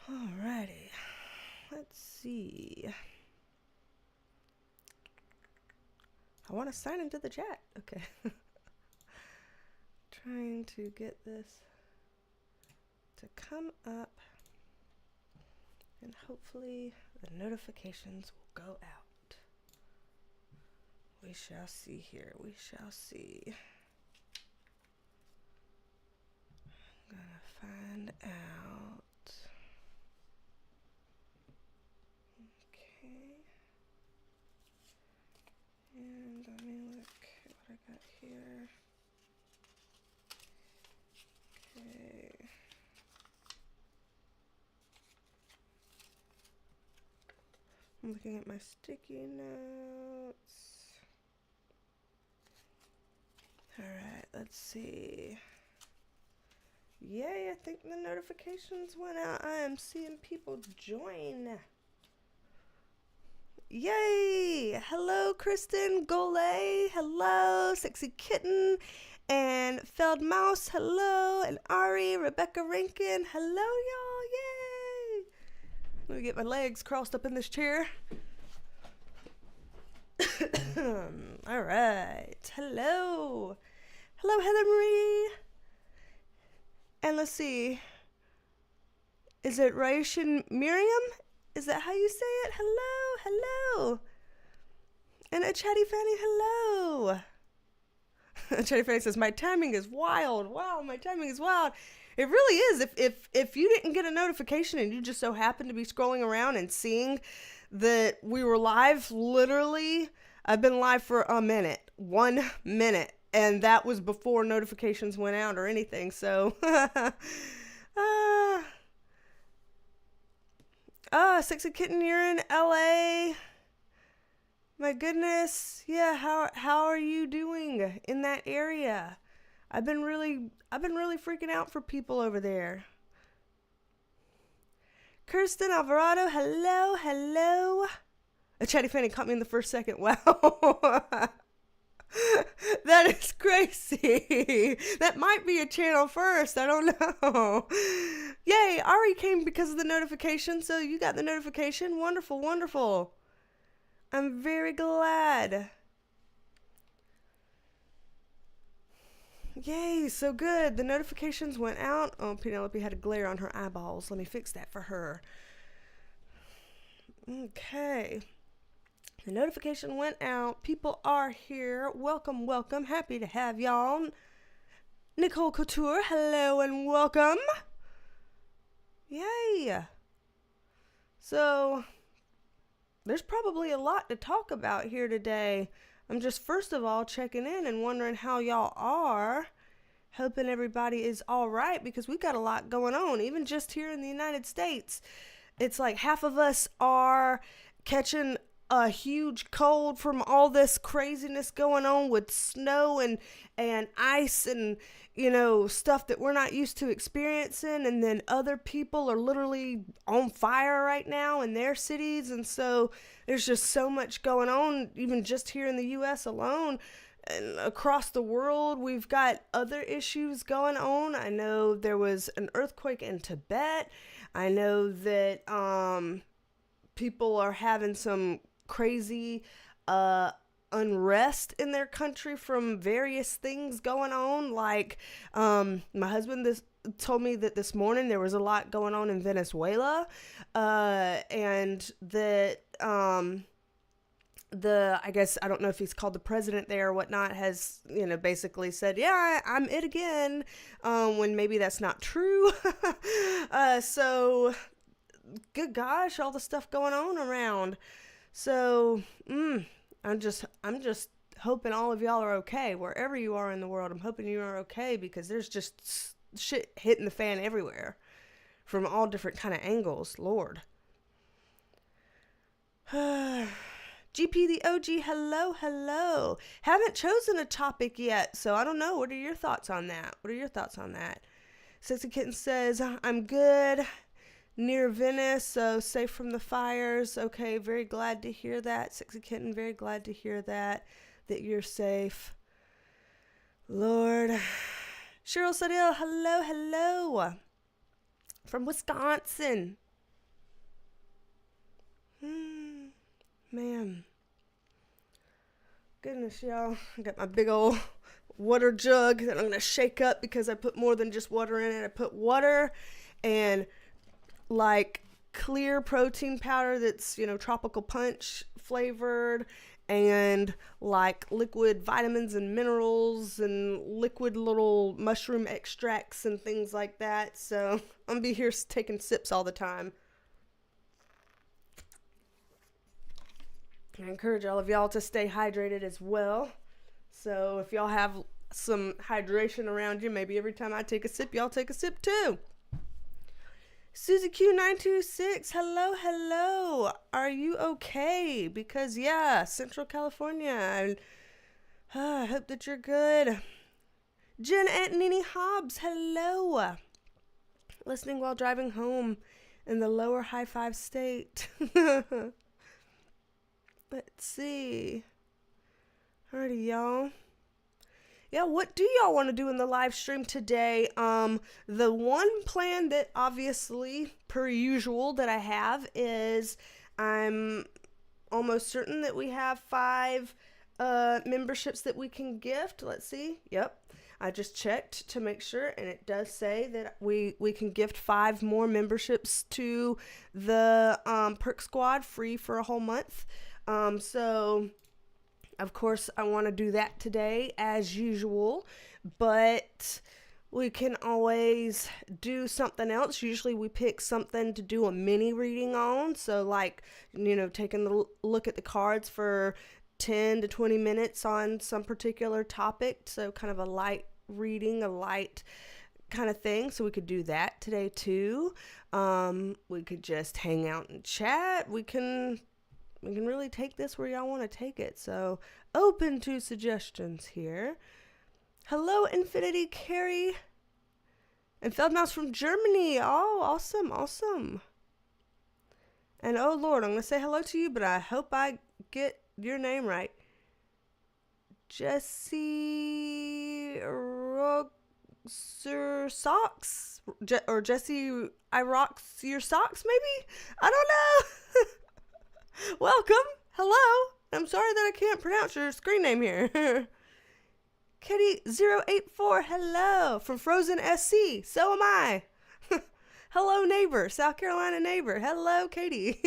Alrighty. Let's see. I want to sign into the chat. Okay. Trying to get this to come up. And hopefully the notifications will go out. We shall see here. We shall see. I'm gonna find out. Okay. And let me look at what I got here. Okay. I'm looking at my sticky notes. Alright, let's see. Yay, I think the notifications went out. I am seeing people join. Yay! Hello, Kristen Golay. Hello, Sexy Kitten. And Feld Mouse. Hello. And Ari, Rebecca Rankin. Hello, y'all. Yay! Let me get my legs crossed up in this chair. All right. Hello. Hello, Heather Marie. And let's see. Is it Raishin Miriam? Is that how you say it? Hello. Hello. And a Chatty Fanny. Hello. Chatty Fanny says, my timing is wild. Wow, my timing is wild. It really is. If you didn't get a notification and you just so happened to be scrolling around and seeing that we were live, literally, I've been live for a minute. 1 minute. And that was before notifications went out or anything. So, Sexy Kitten, you're in LA. My goodness. Yeah, how are you doing in that area? I've been really freaking out for people over there. Kirsten Alvarado, hello. A Chatty Fanny caught me in the first second. Wow. That is crazy. That might be a channel first. I don't know. Yay, Ari came because of the notification, so you got the notification. Wonderful, wonderful. I'm very glad. Yay, so good. The notifications went out. Oh, Penelope had a glare on her eyeballs. Let me fix that for her. Okay. The notification went out. People are here. Welcome, welcome. Happy to have y'all. Nicole Couture, hello and welcome. Yay. So, there's probably a lot to talk about here today. I'm just first of all checking in and wondering how y'all are. Hoping everybody is all right because we got a lot going on. Even just here in the United States, it's like half of us are catching a huge cold from all this craziness going on with snow and ice and, you know, stuff that we're not used to experiencing. And then other people are literally on fire right now in their cities. And so there's just so much going on, even just here in the U.S. alone. And across the world, we've got other issues going on. I know there was an earthquake in Tibet. I know that people are having some crazy unrest in their country from various things going on. Like my husband told me that this morning there was a lot going on in Venezuela, and that I guess, I don't know if he's called the president there or whatnot, has, you know, basically said, yeah, I'm it again, when maybe that's not true. So, good gosh, all the stuff going on around. So, I'm just hoping all of y'all are okay, wherever you are in the world. I'm hoping you are okay, because there's just shit hitting the fan everywhere from all different kind of angles. Lord. GP the OG, hello. Haven't chosen a topic yet, so I don't know. What are your thoughts on that? Sexy Kitten says, I'm good. Near Venice, so safe from the fires. Okay, very glad to hear that. Sexy Kitten, very glad to hear that you're safe. Lord. Cheryl Sadil, hello. From Wisconsin. Man. Goodness, y'all. I got my big old water jug that I'm going to shake up because I put more than just water in it. I put water and like clear protein powder that's, tropical punch flavored, and like liquid vitamins and minerals and liquid little mushroom extracts and things like that. So I'm going to be here taking sips all the time. I encourage all of y'all to stay hydrated as well. So if y'all have some hydration around you, maybe every time I take a sip, y'all take a sip too. Susie Q926, hello. Are you okay? Because Central California. I hope that you're good. Jen Antonini Hobbs, hello. Listening while driving home in the lower high five state. Let's see. Alrighty, y'all. Yeah, what do y'all want to do in the live stream today? The one plan that obviously, per usual, that I have is I'm almost certain that we have 5 memberships that we can gift. Let's see. Yep. I just checked to make sure, and it does say that we can gift 5 more memberships to the Perk Squad free for a whole month. So, of course, I want to do that today as usual, but we can always do something else. Usually we pick something to do a mini reading on. So like, taking a look at the cards for 10 to 20 minutes on some particular topic. So kind of a light reading, a light kind of thing. So we could do that today too. We could just hang out and chat. We can really take this where y'all want to take it. So open to suggestions here. Hello, Infinity Carrie and Feldmaus from Germany. Oh, awesome. And oh Lord, I'm going to say hello to you, but I hope I get your name right. Jesse Roxer Socks? Or Jesse I Rocks Your Socks, maybe? I don't know. Welcome. Hello. I'm sorry that I can't pronounce your screen name here. Kitty084, hello. From Frozen SC. So am I. Hello, neighbor. South Carolina neighbor. Hello, Katie.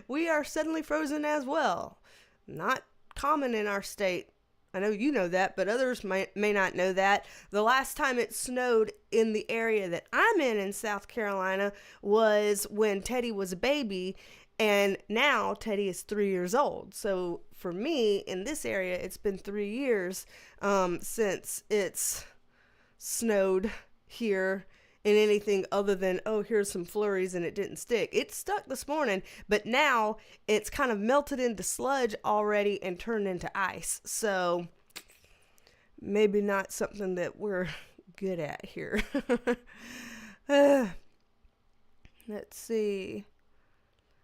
We are suddenly frozen as well. Not common in our state. I know you know that, but others may not know that. The last time it snowed in the area that I'm in South Carolina was when Teddy was a baby. And now Teddy is 3 years old. So for me in this area, it's been 3 years since it's snowed here in anything other than, here's some flurries and it didn't stick. It stuck this morning, but now it's kind of melted into sludge already and turned into ice. So maybe not something that we're good at here. Let's see.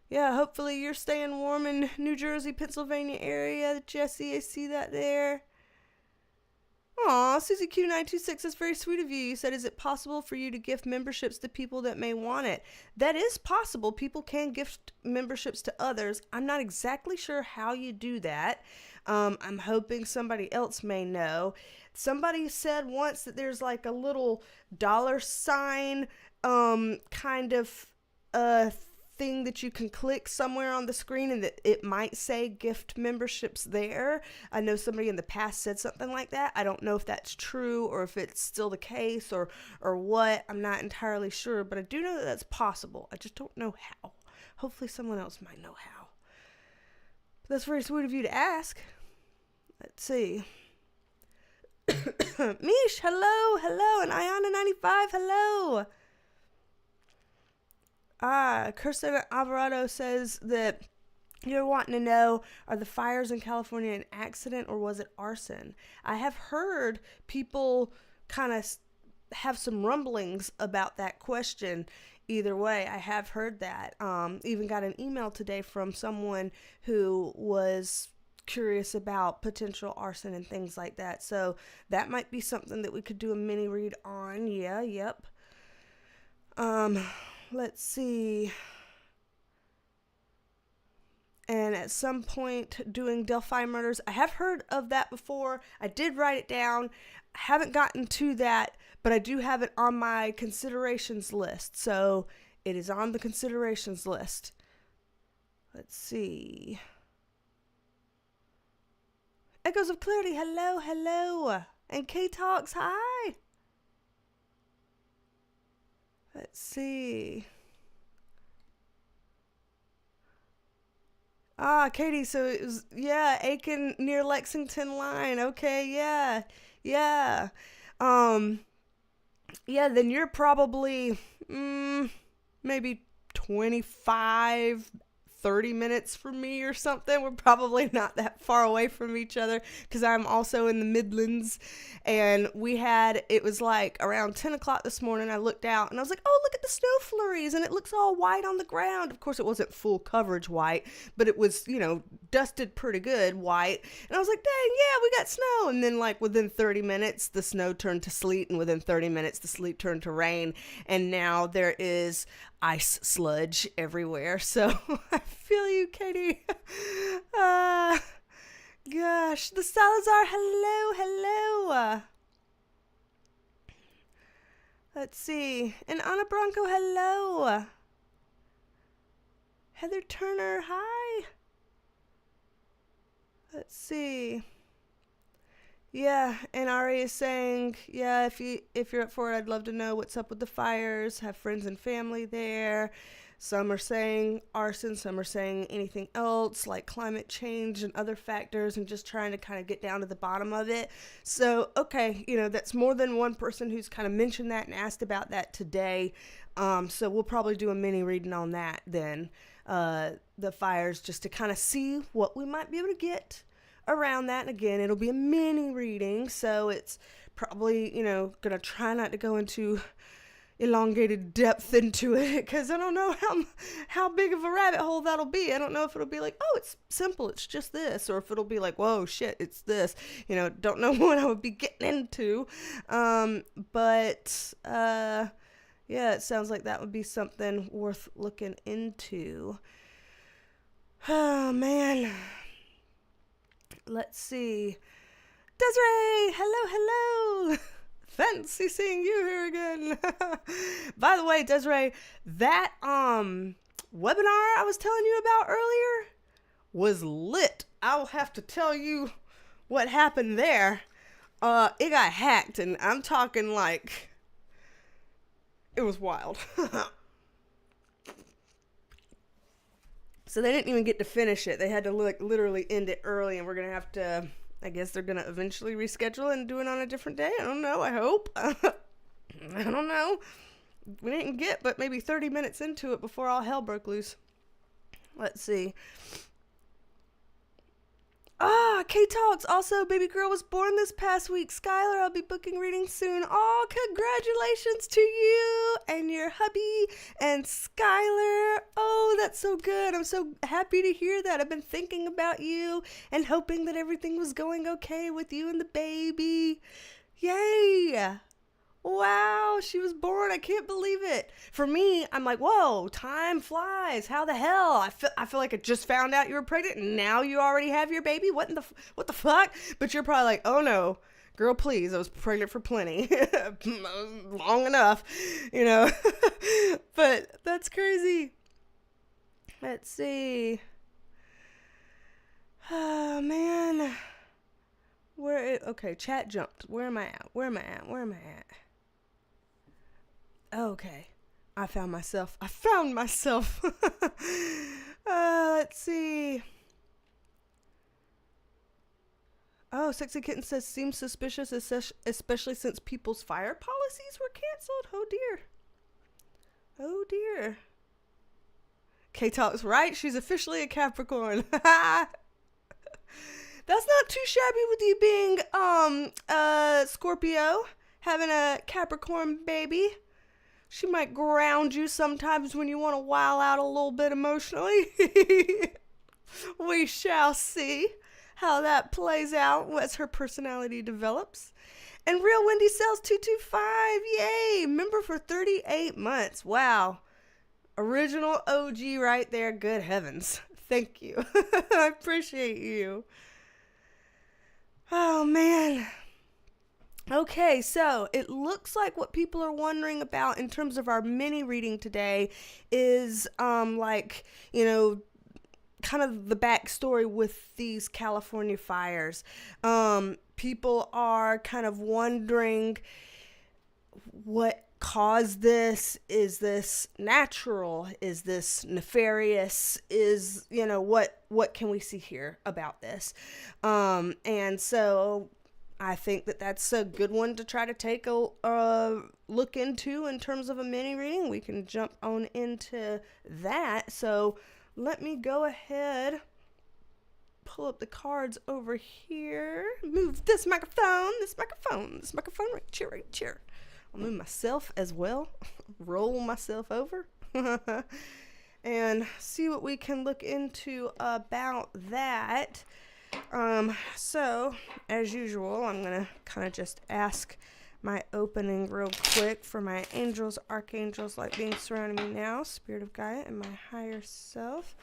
Yeah, hopefully you're staying warm in New Jersey, Pennsylvania area. Jesse, I see that there. Aw, Susie Q926, that's very sweet of you. You said, is it possible for you to gift memberships to people that may want it? That is possible. People can gift memberships to others. I'm not exactly sure how you do that. I'm hoping somebody else may know. Somebody said once that there's like a little $sign kind of thing that you can click somewhere on the screen and that it might say gift memberships there. I know somebody in the past said something like that. I don't know if that's true or if it's still the case or what. I'm not entirely sure, but I do know that that's possible. I just don't know how. Hopefully someone else might know how. But that's very sweet of you to ask. Let's see. Mish, hello, and Ayana95, hello. Kirsten Alvarado says that you're wanting to know, are the fires in California an accident or was it arson? I have heard people kind of have some rumblings about that question. Either way, I have heard that. Even got an email today from someone who was curious about potential arson and things like that. So that might be something that we could do a mini read on. Yeah, yep. Let's see. and at some point doing Delphi murders. I have heard of that before. I did write it down. I haven't gotten to that, but I do have it on my considerations list. So it is on the considerations list. Let's see. Echoes of Clarity, hello, hello. And K-Talks, hi. Let's see. Ah, Katie, so it was, yeah, Aiken near Lexington line. Okay, yeah, yeah. Yeah, then you're probably, maybe 25, 30 minutes from me or something. We're probably not that far away from each other because I'm also in the Midlands. And it was like around 10 o'clock this morning. I looked out and I was like, oh, look at the snow flurries. And it looks all white on the ground. Of course, it wasn't full coverage white, but it was, dusted pretty good white. And I was like, dang, yeah, we got snow. And then like within 30 minutes, the snow turned to sleet. And within 30 minutes, the sleet turned to rain. And now there is ice sludge everywhere. So I feel you, Katie. Gosh, the Salazar, hello, hello. Let's see. And Anna Bronco, hello. Heather Turner, hi. Let's see. Yeah, and Ari is saying, yeah, if you're up for it, I'd love to know what's up with the fires. Have friends and family there. Some are saying arson, some are saying anything else like climate change and other factors, and just trying to kind of get down to the bottom of it. So, okay, that's more than one person who's kind of mentioned that and asked about that today. So we'll probably do a mini reading on that then, the fires, just to kind of see what we might be able to get around that. And again, it'll be a mini reading, so it's probably, gonna try not to go into elongated depth into it, because I don't know how big of a rabbit hole that'll be. I don't know if it'll be like, oh, it's simple, it's just this, or if it'll be like, whoa, shit, it's this. Don't know what I would be getting into. But yeah, it sounds like that would be something worth looking into. Oh, man. Let's see. Desiree, hello. Fancy seeing you here again. By the way, Desiree, that webinar I was telling you about earlier was lit. I'll have to tell you what happened there. It got hacked, and I'm talking like it was wild. So they didn't even get to finish it. They had to literally end it early, and we're gonna have to, I guess they're going to eventually reschedule and do it on a different day. I don't know. I hope. I don't know. We didn't get but maybe 30 minutes into it before all hell broke loose. Let's see. K-Talks. Also, baby girl was born this past week. Skylar, I'll be booking readings soon. Oh, congratulations to you and your hubby and Skylar. Oh, that's so good. I'm so happy to hear that. I've been thinking about you and hoping that everything was going okay with you and the baby. Yay. Wow, she was born. I can't believe it. For me, I'm like, whoa, time flies. How the hell? I feel like I just found out you were pregnant and now you already have your baby. What the fuck? But you're probably like, oh no, girl, please. I was pregnant for plenty. Long enough, But that's crazy. Let's see. Oh, man. Okay, chat jumped. Where am I at? Okay, I found myself. Let's see. Oh, Sexy Kitten says, seems suspicious, especially since people's fire policies were canceled. Oh dear. K-Talk's right. She's officially a Capricorn. That's not too shabby with you being Scorpio, having a Capricorn baby. She might ground you sometimes when you want to while out a little bit emotionally. We shall see how that plays out as her personality develops. And Real Wendy Sells 225, yay! Member for 38 months. Wow. Original OG right there. Good heavens. Thank you. I appreciate you. Oh, man. Okay, so it looks like what people are wondering about in terms of our mini reading today is, kind of the backstory with these California fires. People are kind of wondering what caused this. Is this natural? Is this nefarious? What can we see here about this? And so I think that that's a good one to try to take a look into in terms of a mini reading. We can jump on into that. So let me go ahead, pull up the cards over here, move this microphone right here. I'll move myself as well, roll myself over, and see what we can look into about that. So, as usual, I'm going to kind of just ask my opening real quick for my angels, archangels, like being surrounding me now, Spirit of Gaia, and my higher self.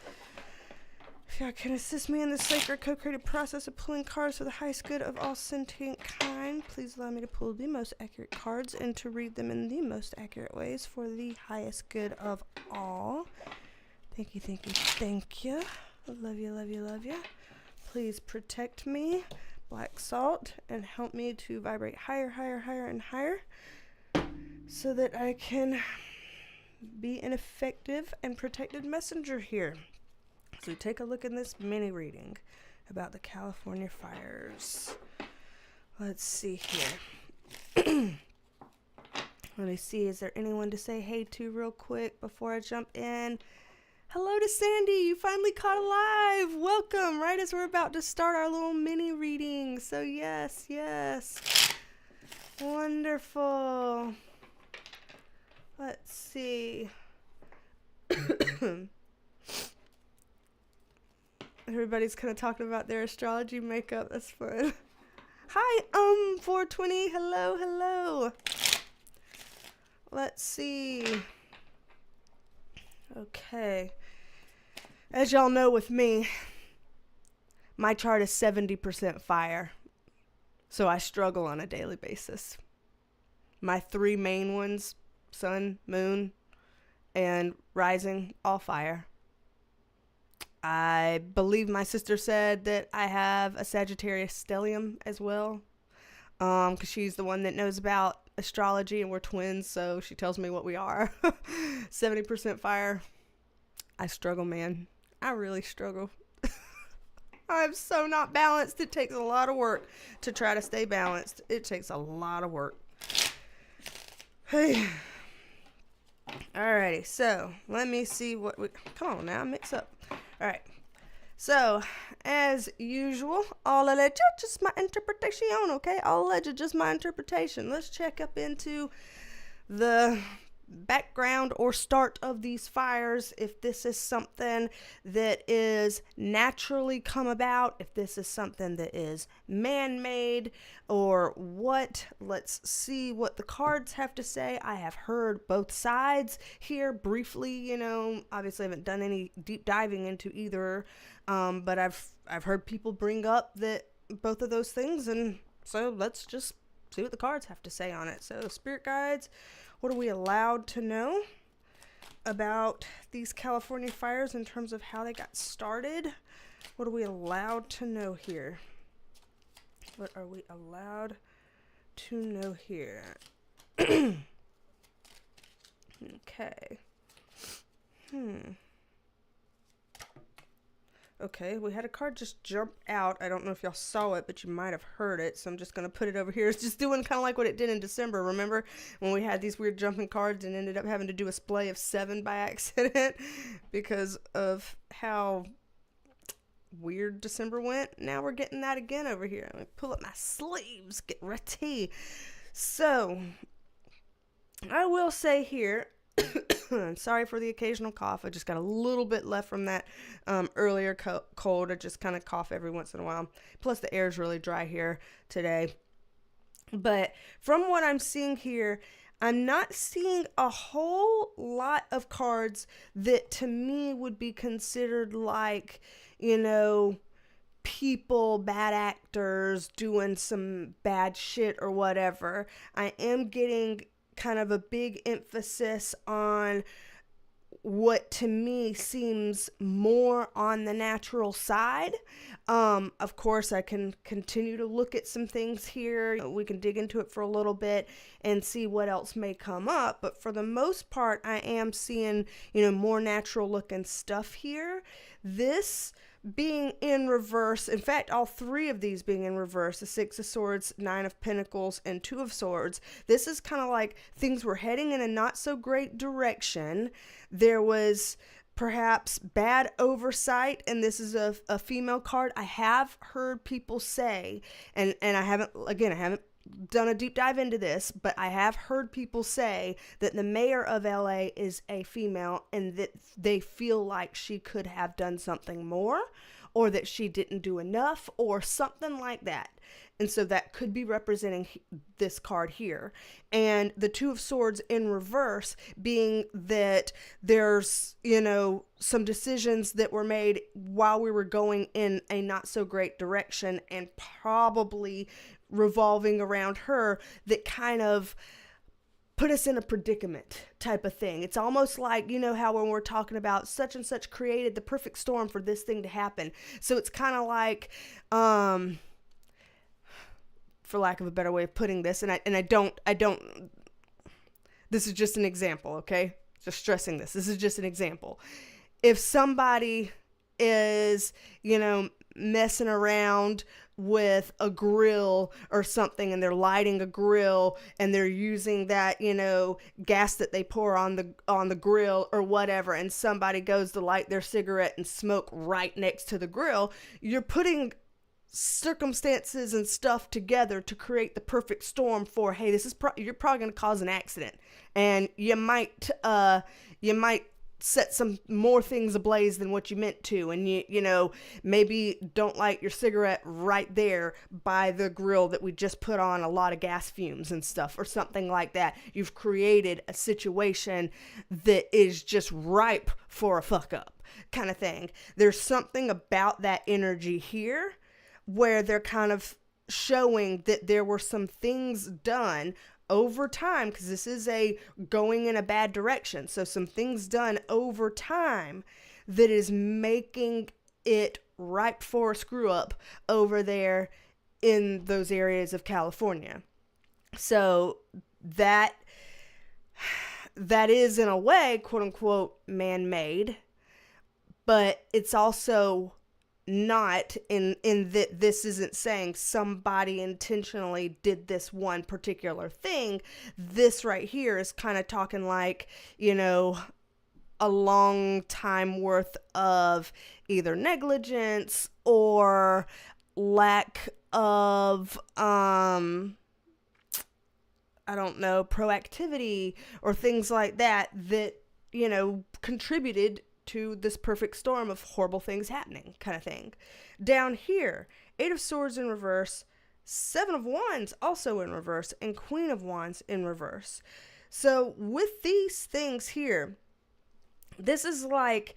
If y'all can assist me in the sacred co-created process of pulling cards for the highest good of all sentient kind, please allow me to pull the most accurate cards and to read them in the most accurate ways for the highest good of all. Thank you, thank you, thank you. Love you, love you, love you. Please protect me, Black Salt, and help me to vibrate higher, higher, higher, and higher so that I can be an effective and protected messenger here. So take a look in this mini reading about the California fires. Let's see here. Let me see, is there anyone to say hey to real quick before I jump in? Hello to Sandy, you finally caught alive. Welcome, right as we're about to start our little mini reading. So yes. Wonderful. Let's see. Everybody's kind of talking about their astrology makeup. That's fun. Hi, 420. Hello. Let's see. Okay. As y'all know with me, my chart is 70% fire. So I struggle on a daily basis. My three main ones, sun, moon, and rising, all fire. I believe my sister said that I have a Sagittarius stellium as well, because she's the one that knows about astrology, and we're twins, so she tells me what we are. 70% fire. I struggle, man. I really struggle. I'm so not balanced. It takes a lot of work to try to stay balanced. It takes a lot of work. Hey. Alrighty, so let me see what we... Come on now, mix up. Alright, so as usual, all alleged, just my interpretation, okay? All alleged, just my interpretation. Let's check up into the background or start of these fires, if this is something that is naturally come about, if this is something that is man-made, or what. Let's see what the cards have to say. I have heard both sides here briefly, obviously I haven't done any deep diving into either, but I've heard people bring up that both of those things, and so let's just see what the cards have to say on it. So spirit guides, what are we allowed to know about these California fires in terms of how they got started? What are we allowed to know here? What are we allowed to know here? Okay. Okay, we had a card just jump out. I don't know if y'all saw it, but you might have heard it, so I'm just going to put it over here. It's just doing kind of like what it did in December. Remember when we had these weird jumping cards and ended up having to do a splay of 7 by accident because of how weird December went? Now we're getting that again over here. Let me pull up my sleeves, get ready. So, I will say here, sorry for the occasional cough. I just got a little bit left from that earlier cold. I just kind of cough every once in a while. Plus the air is really dry here today. But from what I'm seeing here, I'm not seeing a whole lot of cards that to me would be considered like, people, bad actors doing some bad shit or whatever. I am getting kind of a big emphasis on what to me seems more on the natural side. Of course, I can continue to look at some things here. We can dig into it for a little bit and see what else may come up. But for the most part, I am seeing, more natural looking stuff here. This being in reverse, in fact, all three of these being in reverse, the Six of Swords, Nine of Pentacles, and Two of Swords, this is kind of like things were heading in a not so great direction. There was perhaps bad oversight, and this is a female card. I have heard people say, and I haven't done a deep dive into this, but I have heard people say that the mayor of LA is a female and that they feel like she could have done something more, or that she didn't do enough, or something like that. And so that could be representing this card here. And the Two of Swords in reverse being that there's, some decisions that were made while we were going in a not so great direction, and probably revolving around her, that kind of put us in a predicament type of thing. It's almost like, how when we're talking about such and such created the perfect storm for this thing to happen. So it's kind of like, for lack of a better way of putting this, and I don't, this is just an example, okay? Just stressing this. This is just an example. If somebody is, messing around with a grill or something, and they're lighting a grill and they're using that, gas that they pour on the grill or whatever, and somebody goes to light their cigarette and smoke right next to the grill, you're putting circumstances and stuff together to create the perfect storm for, hey, this is you're probably going to cause an accident, and you might set some more things ablaze than what you meant to, and you maybe don't light your cigarette right there by the grill that we just put on a lot of gas fumes and stuff, or something like that. You've created a situation that is just ripe for a fuck up kind of thing. There's something about that energy here where they're kind of showing that there were some things done over time, because this is a going in a bad direction. So some things done over time that is making it ripe for a screw up over there in those areas of California. So that is in a way, quote unquote, man-made, but it's also not in that this isn't saying somebody intentionally did this one particular thing. This right here is kind of talking like, a long time worth of either negligence or lack of, proactivity or things like that, contributed to this perfect storm of horrible things happening kind of thing. Down here, Eight of Swords in reverse, Seven of Wands also in reverse, and Queen of Wands in reverse. So with these things here, this is like,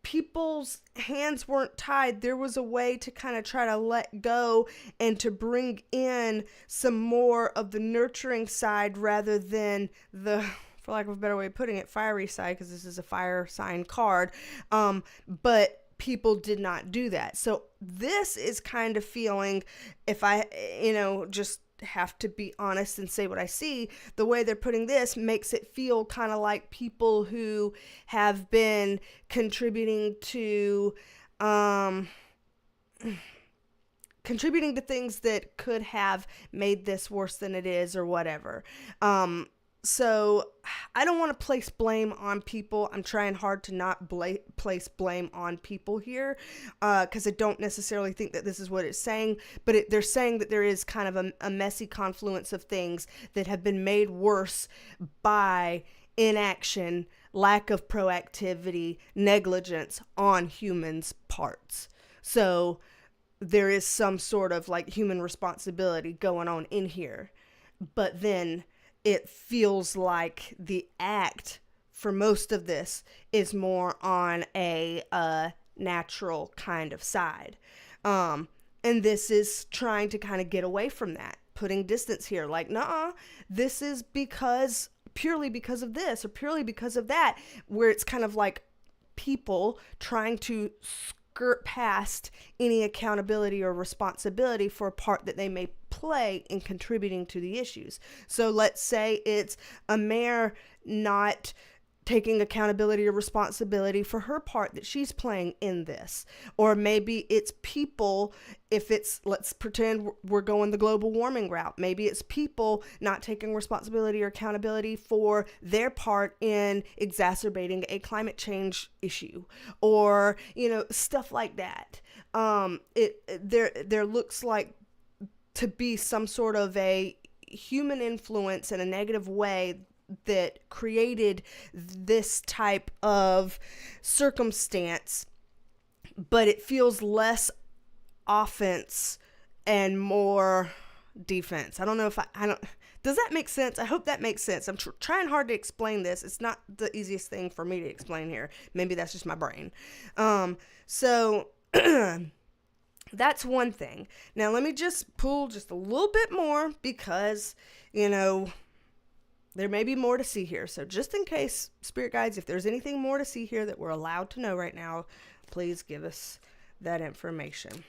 people's hands weren't tied. There was a way to kind of try to let go and to bring in some more of the nurturing side rather than the, for lack of a better way of putting it, fiery side, because this is a fire sign card. But people did not do that. So this is kind of feeling, if I, just have to be honest and say what I see, the way they're putting this makes it feel kind of like people who have been contributing to things that could have made this worse than it is or whatever. So I don't want to place blame on people. I'm trying hard to not place blame on people here, because I don't necessarily think that this is what it's saying, but they're saying that there is kind of a messy confluence of things that have been made worse by inaction, lack of proactivity, negligence on humans' parts. So there is some sort of like human responsibility going on in here. but then it feels like the act for most of this is more on a natural kind of side. And this is trying to kind of get away from that, putting distance here. Like, nah, this is purely because of this or purely because of that, where it's kind of like people trying to skirt past any accountability or responsibility for a part that they may play in contributing to the issues. So let's say it's a mayor not taking accountability or responsibility for her part that she's playing in this. Or maybe it's people, let's pretend we're going the global warming route. Maybe it's people not taking responsibility or accountability for their part in exacerbating a climate change issue, or, stuff like that. There looks like to be some sort of a human influence in a negative way that created this type of circumstance, but it feels less offense and more defense. I don't know if does that make sense? I hope that makes sense. I'm trying hard to explain this. It's not the easiest thing for me to explain here. Maybe that's just my brain. So that's one thing. Now let me just pull just a little bit more because, there may be more to see here. So just in case, spirit guides, if there's anything more to see here that we're allowed to know right now, please give us that information.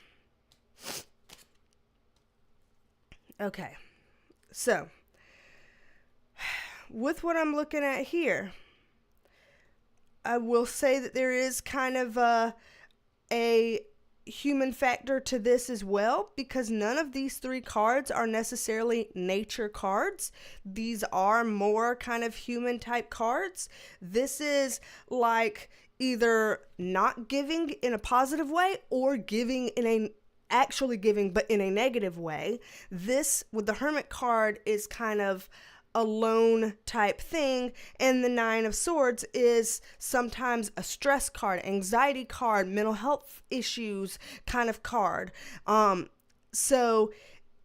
Okay. So with what I'm looking at here, I will say that there is kind of a human factor to this as well, because none of these three cards are necessarily nature cards. These are more kind of human type cards. This is like either not giving in a positive way or actually giving but in a negative way. This with the Hermit card is kind of a lone type thing, and the Nine of Swords is sometimes a stress card, anxiety card, mental health issues kind of card. So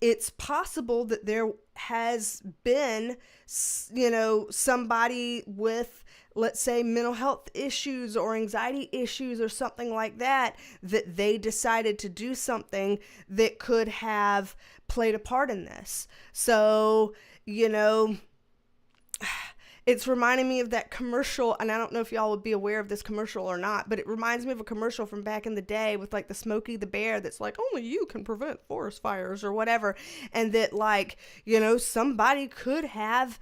it's possible that there has been, somebody with, let's say, mental health issues or anxiety issues or something like that they decided to do something that could have played a part in this. So, it's reminding me of that commercial, and I don't know if y'all would be aware of this commercial or not, but it reminds me of a commercial from back in the day with like the Smokey the Bear that's like, only you can prevent forest fires or whatever. And that somebody could have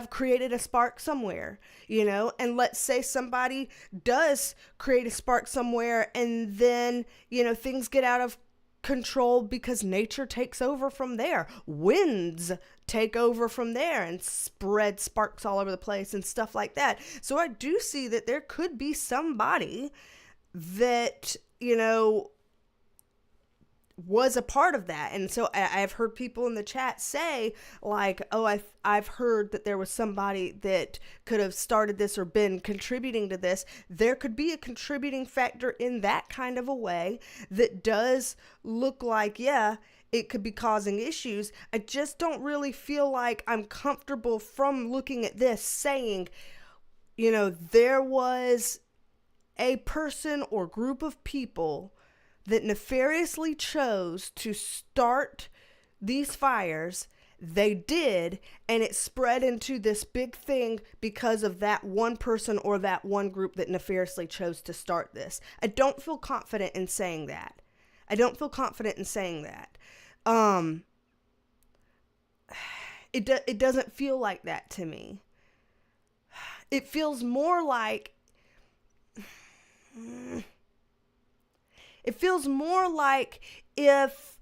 created a spark somewhere, and let's say somebody does create a spark somewhere, and then, things get out of control because nature takes over from there. Winds take over from there and spread sparks all over the place and stuff like that. So I do see that there could be somebody that, was a part of that. And so I've heard people in the chat say like, oh, I've heard that there was somebody that could have started this or been contributing to this. There could be a contributing factor in that kind of a way that does look like, yeah, it could be causing issues. I just don't really feel like I'm comfortable from looking at this saying, there was a person or group of people that nefariously chose to start these fires. They did, and it spread into this big thing because of that one person or that one group that nefariously chose to start this. I don't feel confident in saying that. It doesn't feel like that to me. It feels more like if,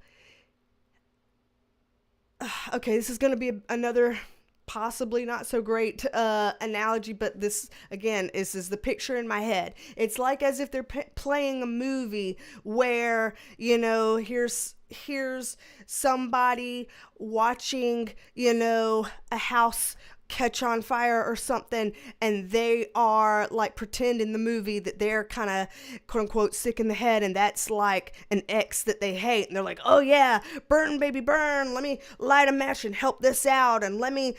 okay, this is going to be another possibly not so great analogy, but this, again, is the picture in my head. It's like as if they're playing a movie where, here's somebody watching, a house catch on fire or something, and they are like, pretend in the movie that they're kind of quote unquote sick in the head, and that's like an ex that they hate, and they're like, oh yeah, burn baby burn, let me light a match and help this out, and let me,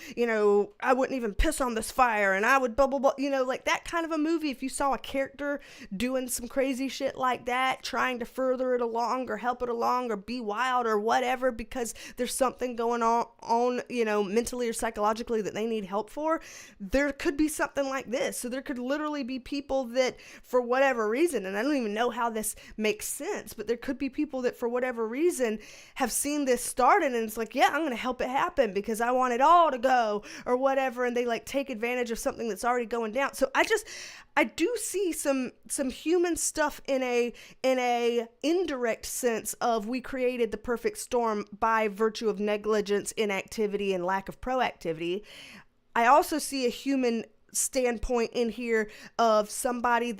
I wouldn't even piss on this fire, and I would blah blah blah, like that kind of a movie. If you saw a character doing some crazy shit like that, trying to further it along or help it along or be wild or whatever because there's something going on mentally or psychologically that they need help for, there could be something like this. So there could literally be people that, for whatever reason, and I don't even know how this makes sense, but there could be people that for whatever reason have seen this started, and it's like, yeah, I'm going to help it happen because I want it all to go or whatever, and they like take advantage of something that's already going down. So I do see some human stuff in a indirect sense of, we created the perfect storm by virtue of negligence, inactivity, and lack of proactivity. I also see a human standpoint in here of somebody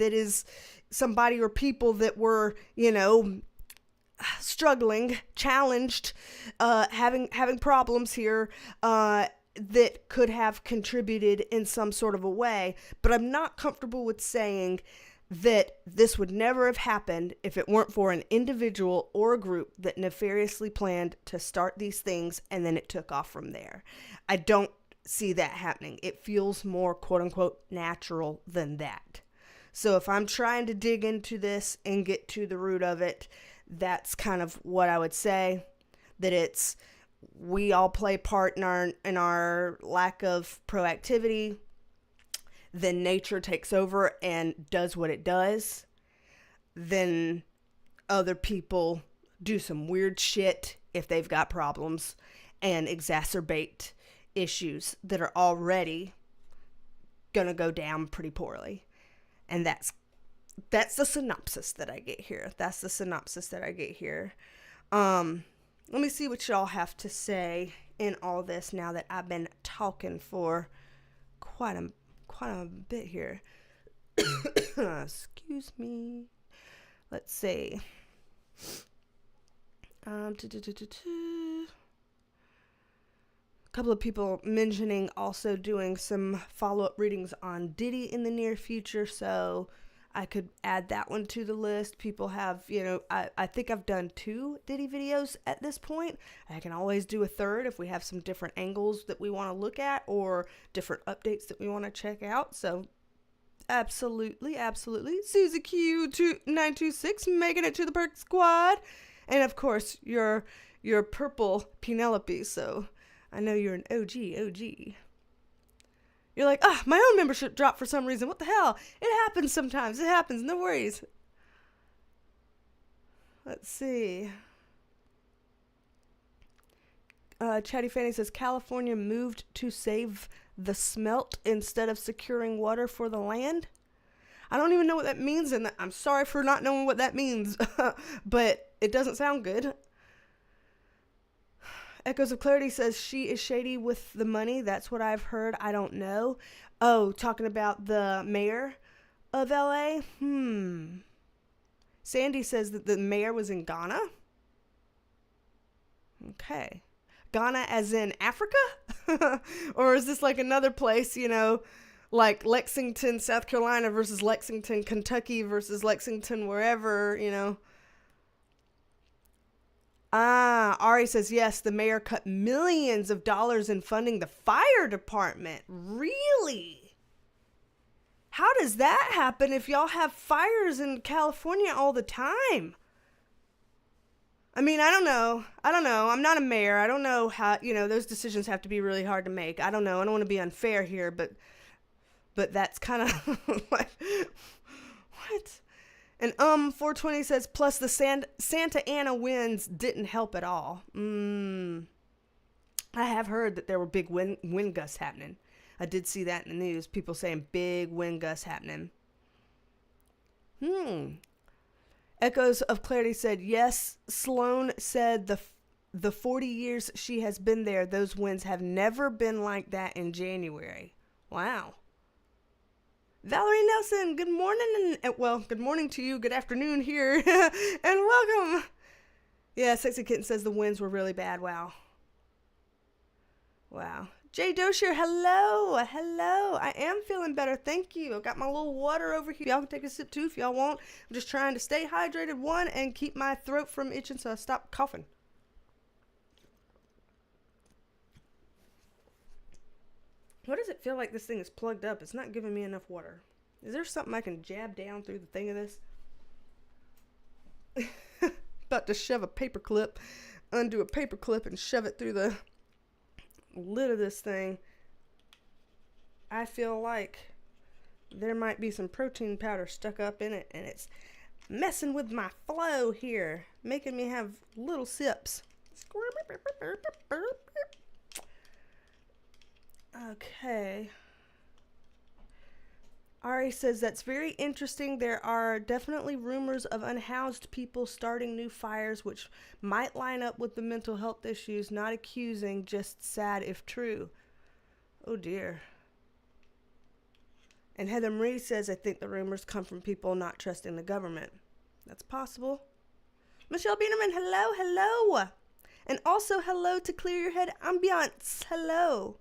or people that were, struggling, challenged, having problems here, that could have contributed in some sort of a way. But I'm not comfortable with saying that this would never have happened if it weren't for an individual or a group that nefariously planned to start these things, and then it took off from there. I don't see that happening. It feels more quote unquote natural than that. So if I'm trying to dig into this and get to the root of it, that's kind of what I would say. That it's, we all play part in our lack of proactivity. Then nature takes over and does what it does. Then other people do some weird shit if they've got problems and exacerbate issues that are already gonna go down pretty poorly. And that's the synopsis that I get here. Let me see what y'all have to say in all this now that I've been talking for quite a bit here. Excuse me. Let's see. A couple of people mentioning also doing some follow-up readings on Diddy in the near future, so I could add that one to the list. People have, I think I've done 2 Diddy videos at this point. I can always do a third if we have some different angles that we want to look at or different updates that we want to check out. So absolutely. Susie Q2926 making it to the Perk Squad. And of course, your purple Penelope, so I know you're an OG. You're like, my own membership dropped for some reason. What the hell? It happens sometimes. It happens. No worries. Let's see. Chatty Fanny says, California moved to save the smelt instead of securing water for the land. I don't even know what that means, and I'm sorry for not knowing what that means, but it doesn't sound good. Echoes of Clarity says she is shady with the money. That's what I've heard. I don't know. Oh, talking about the mayor of LA? Sandy says that the mayor was in Ghana. Okay. Ghana as in Africa? Or is this like another place, like Lexington, South Carolina versus Lexington, Kentucky versus Lexington, wherever, Ari says, yes, the mayor cut millions of dollars in funding the fire department. Really? How does that happen if y'all have fires in California all the time? I mean, I don't know. I'm not a mayor. I don't know how, those decisions have to be really hard to make. I don't know. I don't want to be unfair here, but that's kind of like, what? And 420 says, plus the Santa Ana winds didn't help at all. I have heard that there were big wind gusts happening. I did see that in the news. People saying big wind gusts happening. Echoes of Clarity said, yes, Sloan said the 40 years she has been there, those winds have never been like that in January. Wow. Valerie Nelson, good morning, and good morning to you, good afternoon here, and welcome. Yeah, Sexy Kitten says the winds were really bad. Wow. Jay Dosher, hello. I am feeling better. Thank you. I got my little water over here. Y'all can take a sip too if y'all want. I'm just trying to stay hydrated, one, and keep my throat from itching so I stop coughing. What does it feel like this thing is plugged up? It's not giving me enough water. Is there something I can jab down through the thing of this? About to shove a paper clip, undo a paper clip and shove it through the lid of this thing. I feel like there might be some protein powder stuck up in it, and it's messing with my flow here, making me have little sips. Okay. Ari says, that's very interesting. There are definitely rumors of unhoused people starting new fires, which might line up with the mental health issues. Not accusing, just sad if true. Oh dear. And Heather Marie says, I think the rumors come from people not trusting the government. That's possible. Michelle Bienerman, hello. And also hello to Clear Your Head Ambiance. Hello.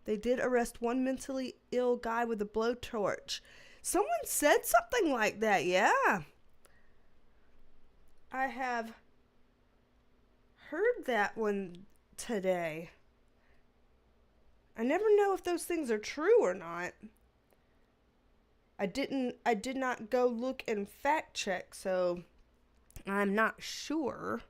They did arrest one mentally ill guy with a blowtorch. Someone said something like that, yeah. I have heard that one today. I never know if those things are true or not. I did not go look and fact check, so I'm not sure.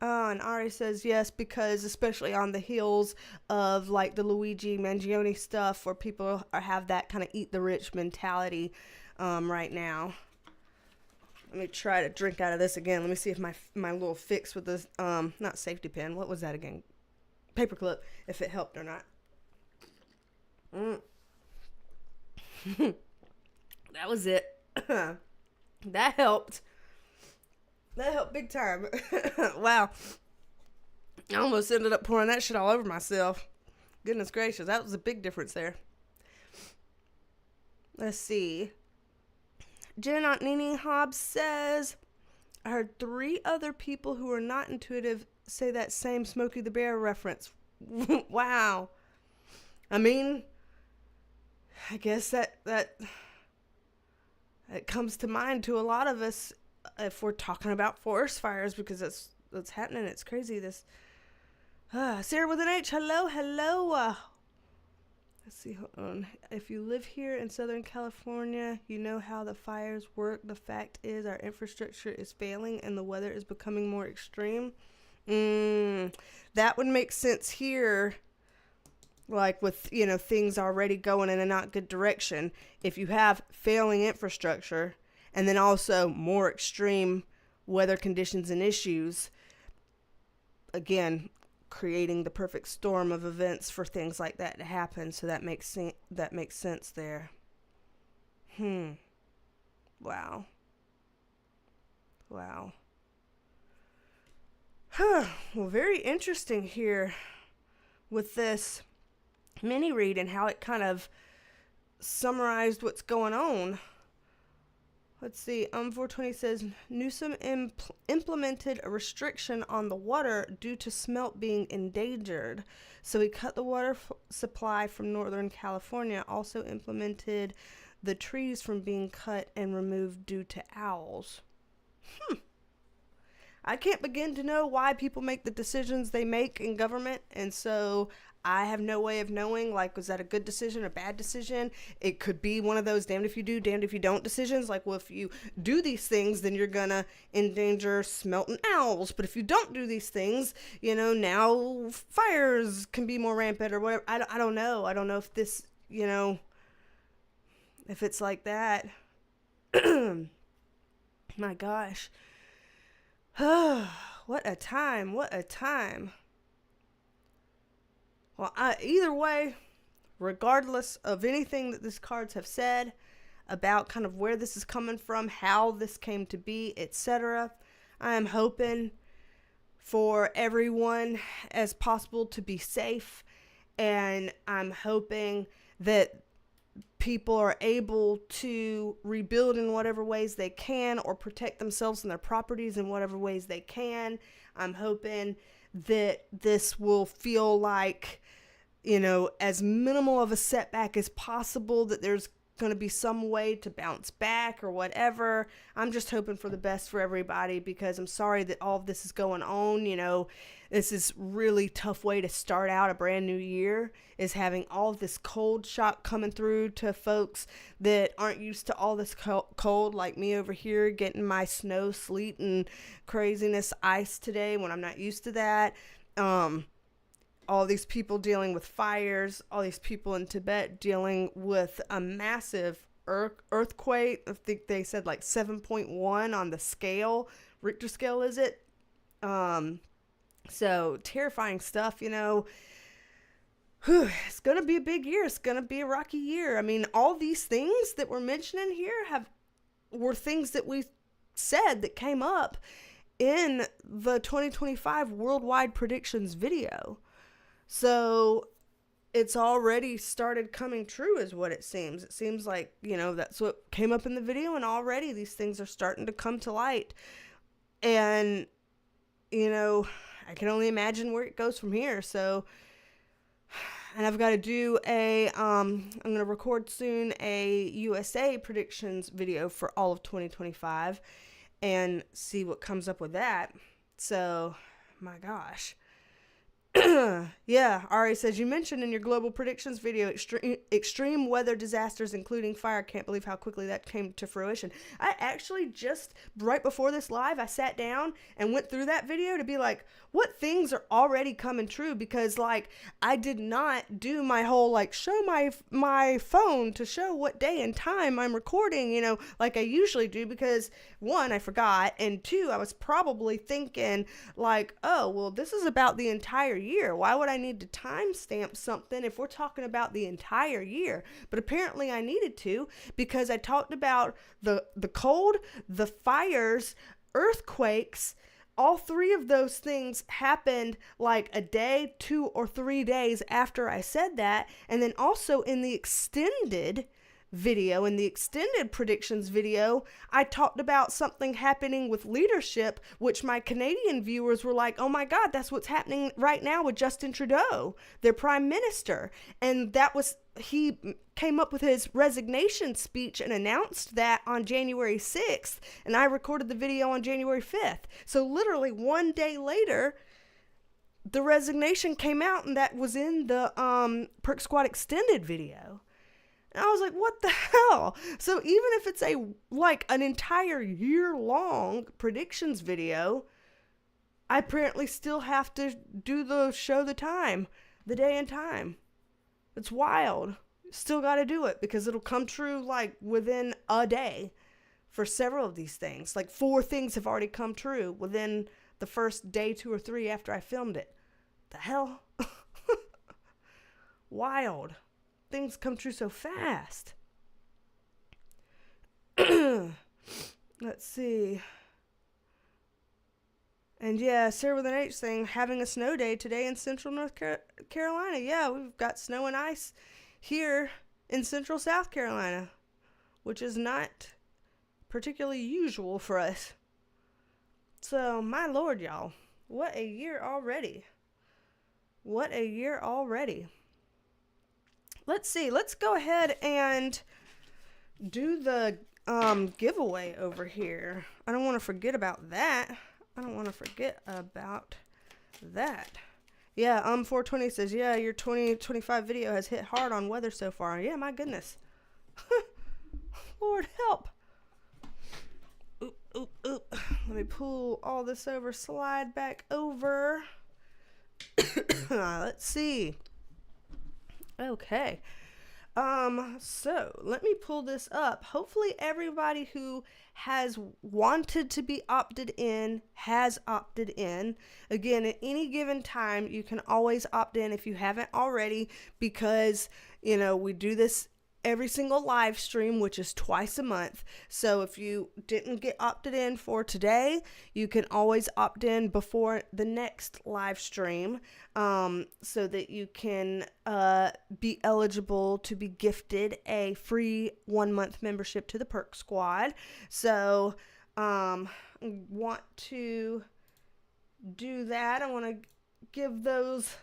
Oh, and Ari says yes, because especially on the heels of like the Luigi Mangione stuff, where people have that kind of eat the rich mentality right now. Let me try to drink out of this again. Let me see if my little fix with this, not safety pin, what was that again? Paperclip, if it helped or not. That was it. That helped. That helped big time. Wow. I almost ended up pouring that shit all over myself. Goodness gracious, that was a big difference there. Let's see. Jen Aunt Nini Hobbs says, I heard 3 other people who are not intuitive say that same Smokey the Bear reference. Wow. I mean, I guess that it comes to mind to a lot of us if we're talking about forest fires, because that's happening. It's crazy. This Sarah with an H, hello. Let's see, hold on. If you live here in Southern California, you know how the fires work. The fact is our infrastructure is failing and the weather is becoming more extreme. That would make sense here, like with, things already going in a not good direction. If you have failing infrastructure and then also more extreme weather conditions and issues, again, creating the perfect storm of events for things like that to happen. So that makes sense there. Wow. Well, very interesting here with this mini read and how it kind of summarized what's going on. Let's see. 420 says Newsom implemented a restriction on the water due to smelt being endangered. So he cut the water supply from Northern California. Also implemented the trees from being cut and removed due to owls. I can't begin to know why people make the decisions they make in government, and so I have no way of knowing, like, was that a good decision or bad decision? It could be one of those damned if you do, damned if you don't decisions. Like, well, if you do these things, then you're gonna endanger smelting owls. But if you don't do these things, now fires can be more rampant or whatever. I don't know. I don't know if this, if it's like that. My gosh. What a time. Well, either way, regardless of anything that these cards have said about kind of where this is coming from, how this came to be, etc., I am hoping for everyone as possible to be safe, and I'm hoping that people are able to rebuild in whatever ways they can or protect themselves and their properties in whatever ways they can. I'm hoping that this will feel like, as minimal of a setback as possible, that there's going to be some way to bounce back or whatever. I'm just hoping for the best for everybody, because I'm sorry that all of this is going on. This is really tough way to start out a brand new year, is having all of this cold shock coming through to folks that aren't used to all this cold, like me over here getting my snow, sleet, and craziness ice today when I'm not used to that. All these people dealing with fires, all these people in Tibet dealing with a massive earthquake. I think they said like 7.1 on the scale, Richter scale is it? So terrifying stuff, It's going to be a big year. It's going to be a rocky year. I mean, all these things that we're mentioning here were things that we said that came up in the 2025 worldwide predictions video. So it's already started coming true is what it seems. It seems like, that's what came up in the video, and already these things are starting to come to light. And, I can only imagine where it goes from here. So, and I've got to do I'm going to record soon a USA predictions video for all of 2025 and see what comes up with that. So, my gosh. Yeah, Ari says, you mentioned in your global predictions video extreme weather disasters, including fire. Can't believe how quickly that came to fruition. I actually just, right before this live, I sat down and went through that video to be like, what things are already coming true? Because, I did not do my whole, show my phone to show what day and time I'm recording, like I usually do, because, one, I forgot, and two, I was probably thinking, oh, well, this is about the entire year. Why would I need to timestamp something if we're talking about the entire year? But apparently I needed to, because I talked about the cold, the fires, earthquakes. All three of those things happened a day, 2 or 3 days after I said that. And then also in the extended predictions video, I talked about something happening with leadership, which my Canadian viewers were like, oh my God, that's what's happening right now with Justin Trudeau, their prime minister. And he came up with his resignation speech and announced that on January 6th. And I recorded the video on January 5th. So literally 1 day later, the resignation came out, and that was in the Perk Squad extended video. And I was like, what the hell? So even if it's an entire year-long predictions video, I apparently still have to show the time, the day and time. It's wild. Still got to do it, because it'll come true within a day for several of these things. 4 things have already come true within the first day, 2 or 3 after I filmed it. The hell? Wild. Things come true so fast. Let's see. And yeah, Sarah with an H saying, having a snow day today in central North Carolina. Yeah, we've got snow and ice here in central South Carolina, which is not particularly usual for us. So, my Lord, y'all, what a year already. What a year already. Let's see. Let's go ahead and do the giveaway over here. I don't want to forget about that. Yeah, 420 says, yeah, your 2025 video has hit hard on weather so far. Yeah, my goodness. Lord help. Oop. Let me pull all this over, slide back over. Let's see. Okay. So let me pull this up. Hopefully everybody who has wanted to be opted in has opted in. Again, at any given time, you can always opt in if you haven't already, because, we do this every single live stream, which is twice a month. So if you didn't get opted in for today, you can always opt in before the next live stream, so that you can be eligible to be gifted a free 1-month membership to the Perk Squad. So want to do that. I want to give those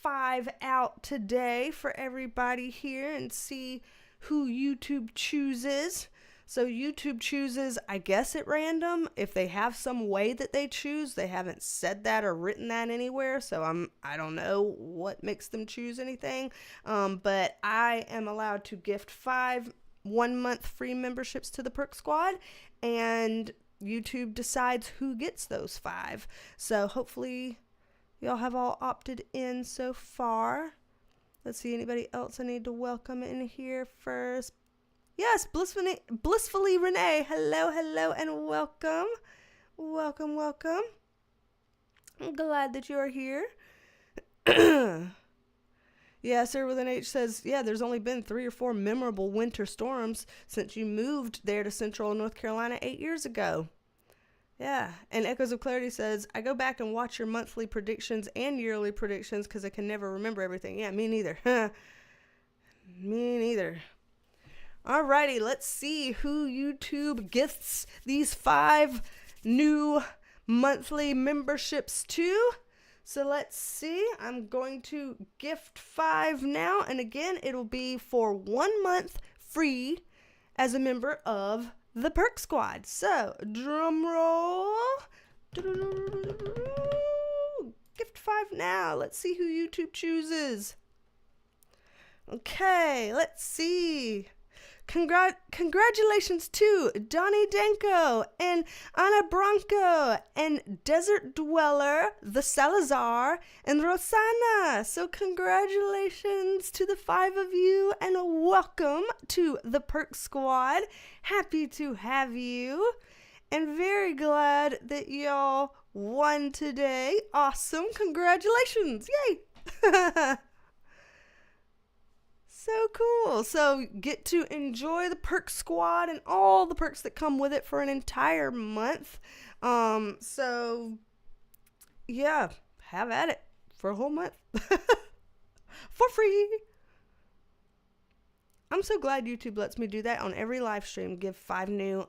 5 out today for everybody here and see who YouTube chooses. So YouTube chooses, I guess, at random. If they have some way that they choose, they haven't said that or written that anywhere, so I don't know what makes them choose anything. But I am allowed to gift 5 1-month free memberships to the Perk Squad, and YouTube decides who gets those 5. So hopefully y'all have all opted in so far. Let's see, anybody else I need to welcome in here first? Yes, Blissfully Renee. Hello, and welcome. Welcome. I'm glad that you are here. Yeah, Sir with an H says, yeah, there's only been 3 or 4 memorable winter storms since you moved there to Central North Carolina 8 years ago. Yeah, and Echoes of Clarity says, I go back and watch your monthly predictions and yearly predictions because I can never remember everything. Yeah, me neither. Me neither. Alrighty, let's see who YouTube gifts these 5 new monthly memberships to. So let's see. I'm going to gift 5 now, and again, it'll be for 1 month free as a member of the Perk Squad. So, drum roll. Gift 5 now. Let's see who YouTube chooses. Okay, let's see. Congratulations to Donnie Danko and Ana Branco and Desert Dweller, the Salazar, and Rosanna. So congratulations to the 5 of you and welcome to the Perk Squad. Happy to have you and very glad that y'all won today. Awesome. Congratulations. Yay. So cool. So get to enjoy the Perk Squad and all the perks that come with it for an entire month. So yeah, have at it for a whole month for free. I'm so glad YouTube lets me do that on every live stream. Give 5 new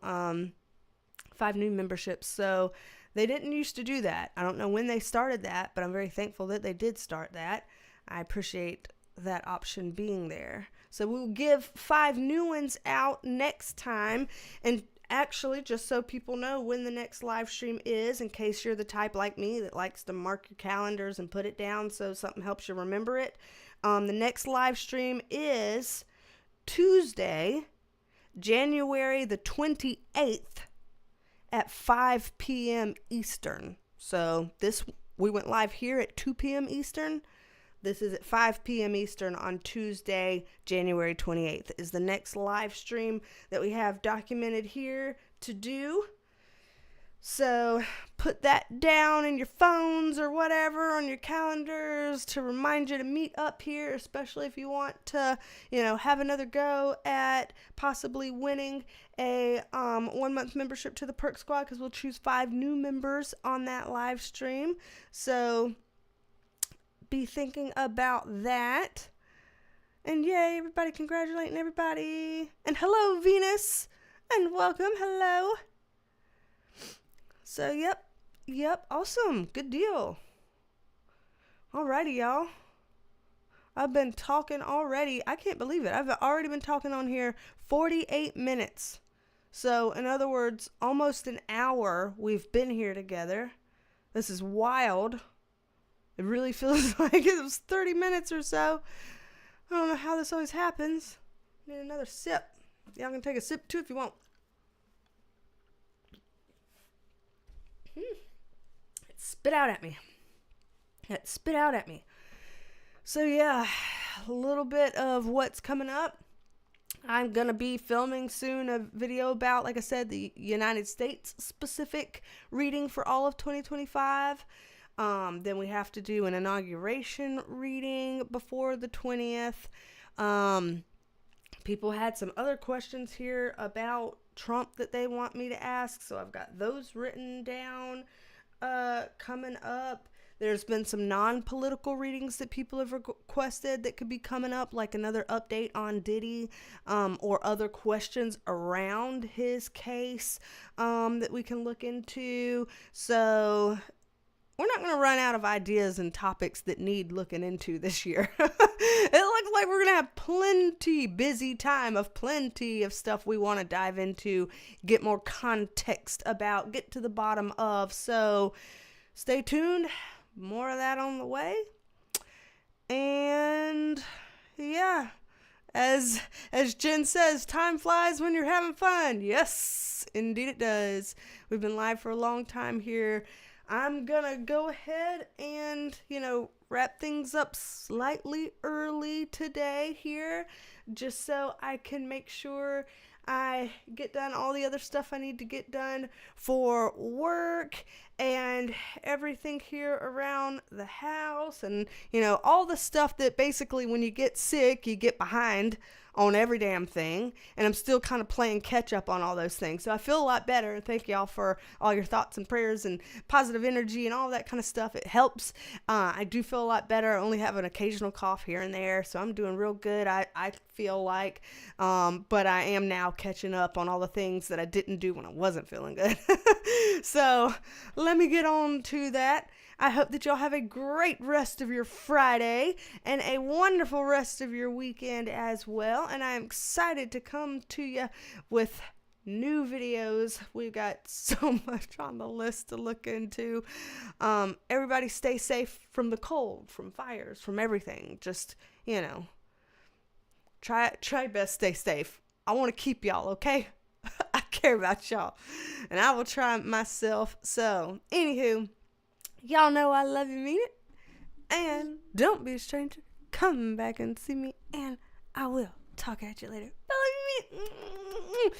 memberships. So they didn't used to do that. I don't know when they started that, but I'm very thankful that they did start that. I appreciate that option being there. So we'll give 5 new ones out next time. And actually, just so people know when the next live stream is, in case you're the type like me that likes to mark your calendars and put it down so something helps you remember it. The next live stream is Tuesday, January the 28th at 5 p.m. Eastern. So we went live here at 2 p.m. Eastern. This is at 5 p.m. Eastern on Tuesday, January 28th is the next live stream that we have documented here to do. So put that down in your phones or whatever on your calendars to remind you to meet up here, especially if you want to, have another go at possibly winning a 1-month membership to the Perk Squad, because we'll choose 5 new members on that live stream. So be thinking about that. And yay, everybody congratulating everybody. And hello, Venus. And welcome. Hello. So, yep. Awesome. Good deal. Alrighty, y'all. I've been talking already. I can't believe it. I've already been talking on here 48 minutes. So, in other words, almost an hour we've been here together. This is wild. It really feels like it was 30 minutes or so. I don't know how this always happens. Need another sip. Y'all can take a sip too if you want. It spit out at me. So yeah, a little bit of what's coming up. I'm going to be filming soon a video about, like I said, the United States specific reading for all of 2025. Then we have to do an inauguration reading before the 20th. People had some other questions here about Trump that they want me to ask, so I've got those written down coming up. There's been some non-political readings that people have requested that could be coming up, like another update on Diddy, or other questions around his case that we can look into. So we're not going to run out of ideas and topics that need looking into this year. It looks like we're going to have busy time of plenty of stuff we want to dive into, get more context about, get to the bottom of. So stay tuned. More of that on the way. And yeah, as Jen says, time flies when you're having fun. Yes, indeed it does. We've been live for a long time here. I'm gonna go ahead and, wrap things up slightly early today here, just so I can make sure I get done all the other stuff I need to get done for work and everything here around the house, and all the stuff that basically when you get sick you get behind on every damn thing, and I'm still kind of playing catch up on all those things. So I feel a lot better. Thank y'all for all your thoughts and prayers and positive energy and all that kind of stuff. It helps. I do feel a lot better. I only have an occasional cough here and there, so I'm doing real good. I feel like, but I am now catching up on all the things that I didn't do when I wasn't feeling good. So let me get on to that. I hope that y'all have a great rest of your Friday and a wonderful rest of your weekend as well. And I'm excited to come to you with new videos. We've got so much on the list to look into. Everybody stay safe from the cold, from fires, from everything. Just, try best stay safe. I want to keep y'all, okay? I care about y'all. And I will try myself. So, anywho, y'all know I love you, mean it. And don't be a stranger. Come back and see me, and I will talk at you later. Bye, love you, mean it. Bye, love you.